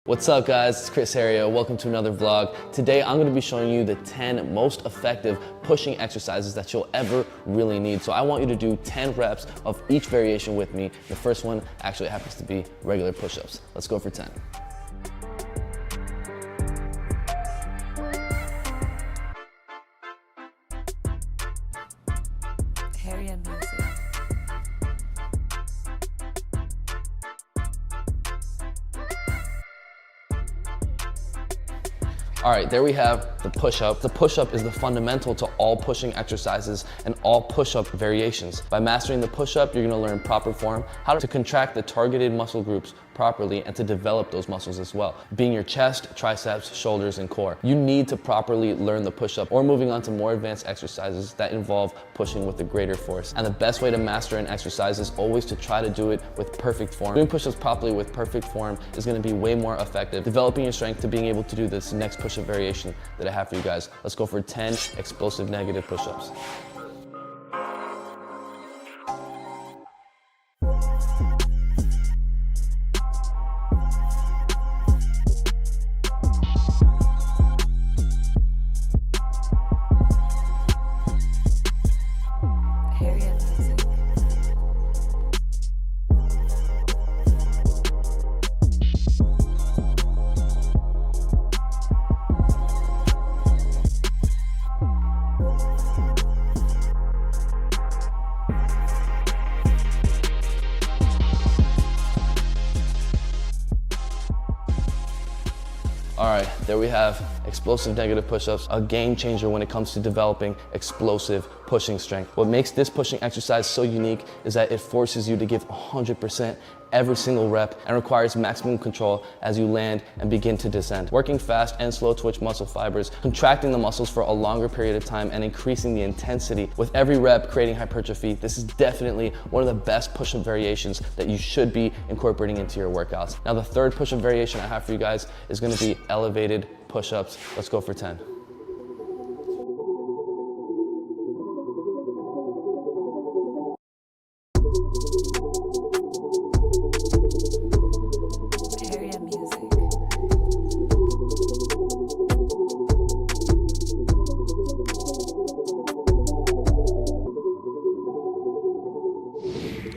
What's up guys, it's Chris Haria. Welcome to another vlog. Today I'm gonna be showing you the 10 most effective pushing exercises that you'll ever really need. So I want you to do 10 reps of each variation with me. The first one actually happens to be regular push-ups. Let's go for 10. All right, there we have the push-up. The push-up is the fundamental to all pushing exercises and all push-up variations. By mastering the push-up, you're gonna learn proper form, how to contract the targeted muscle groups properly and to develop those muscles as well, being your chest, triceps, shoulders, and core. You need to properly learn the push-up or moving on to more advanced exercises that involve pushing with a greater force. And the best way to master an exercise is always to try to do it with perfect form. Doing push-ups properly with perfect form is gonna be way more effective, developing your strength to being able to do this next push-up variation that I have for you guys. Let's go for 10 explosive negative push-ups. All right, there we have explosive negative push-ups, a game changer when it comes to developing explosive pushing strength. What makes this pushing exercise so unique is that it forces you to give 100% every single rep and requires maximum control as you land and begin to descend. Working fast and slow twitch muscle fibers, contracting the muscles for a longer period of time and increasing the intensity with every rep, creating hypertrophy. This is definitely one of the best push-up variations that you should be incorporating into your workouts. Now the third push-up variation I have for you guys is gonna be elevated push-ups. Let's go for 10.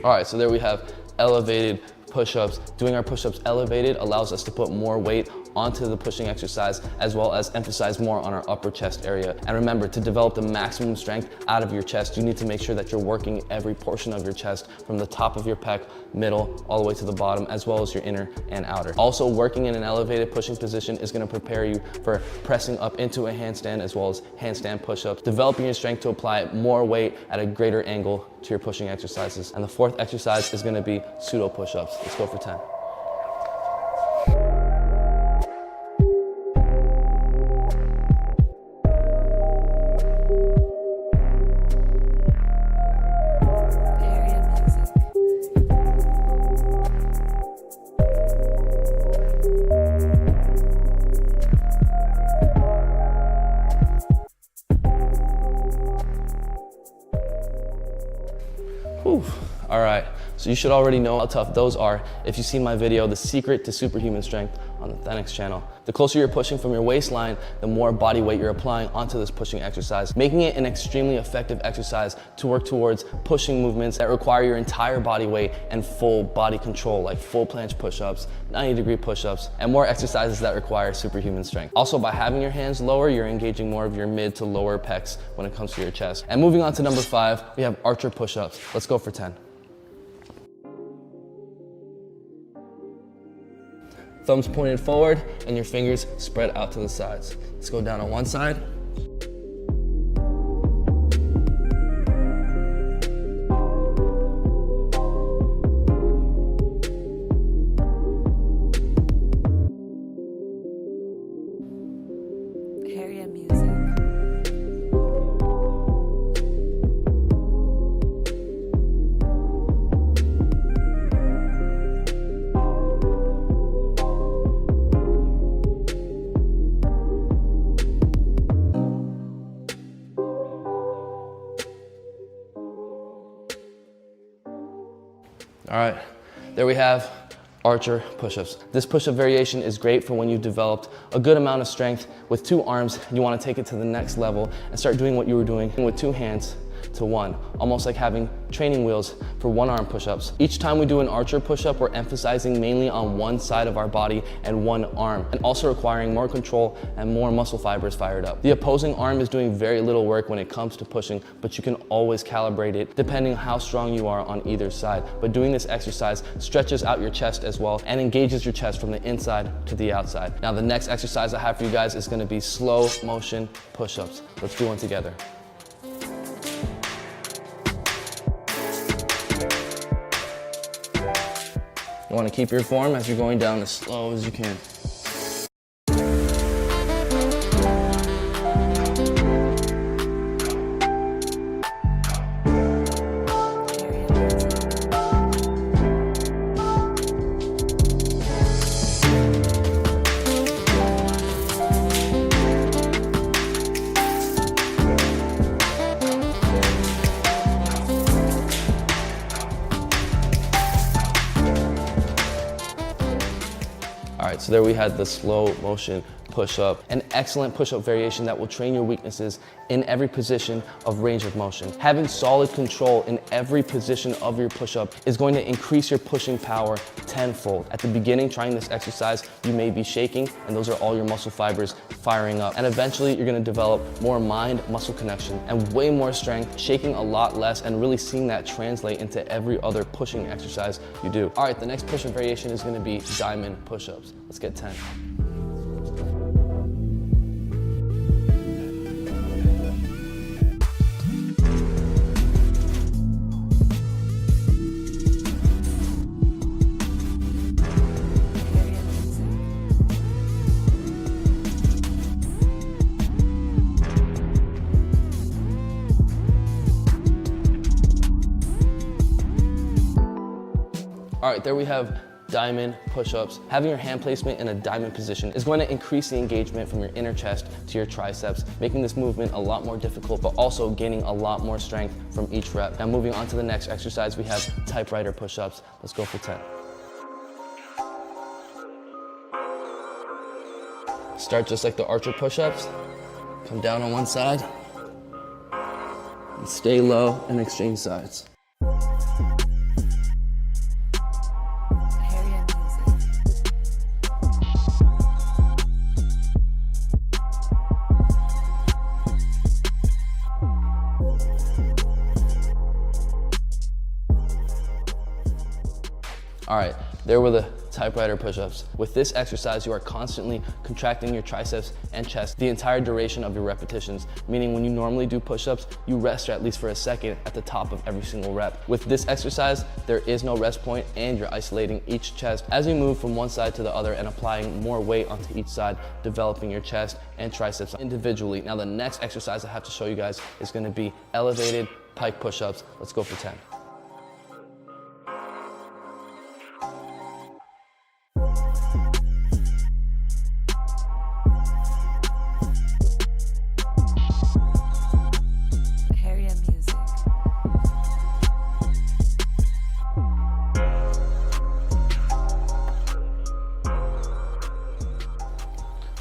All right, so there we have elevated push-ups. Doing our push-ups elevated allows us to put more weight onto the pushing exercise as well as emphasize more on our upper chest area. And remember, to develop the maximum strength out of your chest, you need to make sure that you're working every portion of your chest from the top of your pec, middle, all the way to the bottom, as well as your inner and outer. Also, working in an elevated pushing position is gonna prepare you for pressing up into a handstand as well as handstand push-ups, developing your strength to apply more weight at a greater angle to your pushing exercises. And the fourth exercise is gonna be pseudo push-ups. Let's go for 10. Whew. All right, so you should already know how tough those are if you've seen my video, The Secret to Superhuman Strength, on the ThenX channel. The closer you're pushing from your waistline, the more body weight you're applying onto this pushing exercise, making it an extremely effective exercise to work towards pushing movements that require your entire body weight and full body control, like full planche push-ups, 90-degree push-ups, and more exercises that require superhuman strength. Also, by having your hands lower, you're engaging more of your mid to lower pecs when it comes to your chest. And moving on to number 5, we have archer push-ups. Let's go for 10. Thumbs pointed forward and your fingers spread out to the sides. Let's go down on one side. All right, there we have archer push-ups. This push-up variation is great for when you've developed a good amount of strength with 2 arms and you want to take it to the next level and start doing what you were doing with 2 hands to 1, almost like having training wheels for 1-arm push-ups. Each time we do an archer push-up, we're emphasizing mainly on one side of our body and 1 arm, and also requiring more control and more muscle fibers fired up. The opposing arm is doing very little work when it comes to pushing, but you can always calibrate it depending how strong you are on either side. But doing this exercise stretches out your chest as well and engages your chest from the inside to the outside. Now the next exercise I have for you guys is gonna be slow motion push-ups. Let's do one together. You want to keep your form as you're going down as slow as you can. All right, so there we had the slow motion push-up, an excellent push-up variation that will train your weaknesses in every position of range of motion. Having solid control in every position of your push-up is going to increase your pushing power tenfold. At the beginning, trying this exercise, you may be shaking, and those are all your muscle fibers firing up. And eventually, you're gonna develop more mind-muscle connection and way more strength, shaking a lot less, and really seeing that translate into every other pushing exercise you do. All right, the next push-up variation is gonna be diamond push-ups. Let's get 10. All right, there we have diamond push-ups. Having your hand placement in a diamond position is going to increase the engagement from your inner chest to your triceps, making this movement a lot more difficult, but also gaining a lot more strength from each rep. Now moving on to the next exercise, we have typewriter push-ups. Let's go for 10. Start just like the archer push-ups. Come down on one side, and stay low and exchange sides. All right, there were the typewriter push-ups. With this exercise, you are constantly contracting your triceps and chest the entire duration of your repetitions, meaning when you normally do push-ups, you rest at least for a second at the top of every single rep. With this exercise, there is no rest point and you're isolating each chest as you move from one side to the other and applying more weight onto each side, developing your chest and triceps individually. Now the next exercise I have to show you guys is gonna be elevated pike push-ups. Let's go for 10.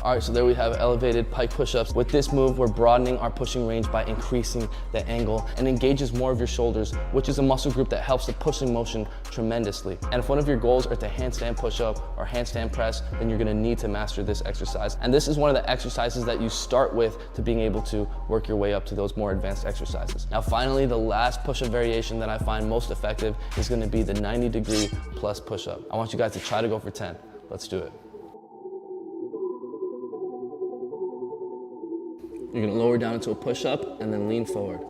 All right, so there we have elevated pike push-ups. With this move, we're broadening our pushing range by increasing the angle and engages more of your shoulders, which is a muscle group that helps the pushing motion tremendously. And if one of your goals are to handstand push-up or handstand press, then you're gonna need to master this exercise. And this is one of the exercises that you start with to being able to work your way up to those more advanced exercises. Now, finally, the last push-up variation that I find most effective is gonna be the 90-degree plus push-up. I want you guys to try to go for 10. Let's do it. You're gonna lower down into a push-up and then lean forward.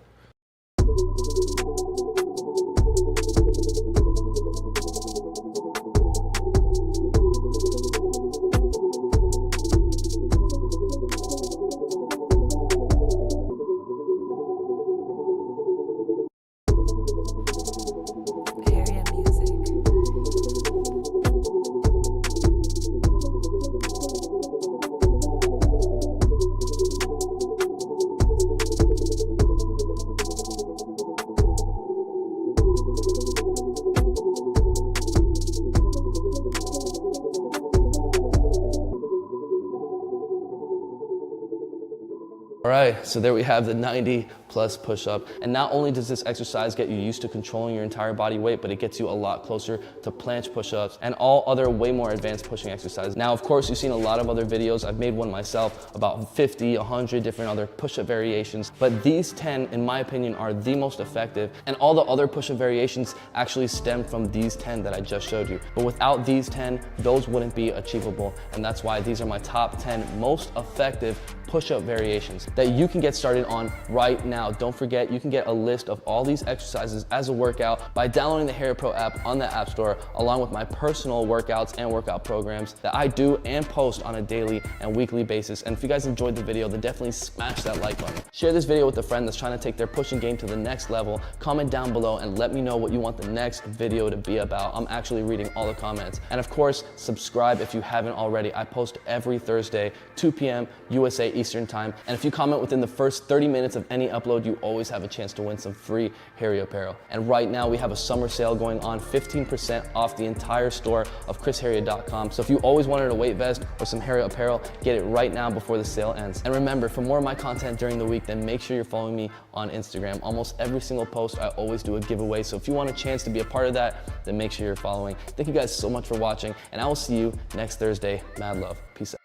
right, so there we have the 90 plus push-up. And not only does this exercise get you used to controlling your entire body weight, but it gets you a lot closer to planche push-ups and all other way more advanced pushing exercises. Now, of course, you've seen a lot of other videos. I've made one myself, about 50, 100 different other push-up variations, but these 10, in my opinion, are the most effective, and all the other push-up variations actually stem from these 10 that I just showed you. But without these 10, those wouldn't be achievable, and that's why these are my top 10 most effective push-up variations that you can get started on right now. Don't forget, you can get a list of all these exercises as a workout by downloading the Harrier Pro app on the App Store, along with my personal workouts and workout programs that I do and post on a daily and weekly basis. And if you guys enjoyed the video, then definitely smash that like button. Share this video with a friend that's trying to take their pushing game to the next level. Comment down below and let me know what you want the next video to be about. I'm actually reading all the comments. And of course, subscribe if you haven't already. I post every Thursday, 2 p.m. USA Eastern Time. And if you comment within the first 30 minutes of any upload, you always have a chance to win some free Harrier apparel. And right now we have a summer sale going on, 15% off the entire store of chrisharrier.com. So if you always wanted a weight vest or some Harrier apparel, get it right now before the sale ends. And remember, for more of my content during the week, then make sure you're following me on Instagram. Almost every single post, I always do a giveaway. So if you want a chance to be a part of that, then make sure you're following. Thank you guys so much for watching, and I will see you next Thursday. Mad love. Peace out.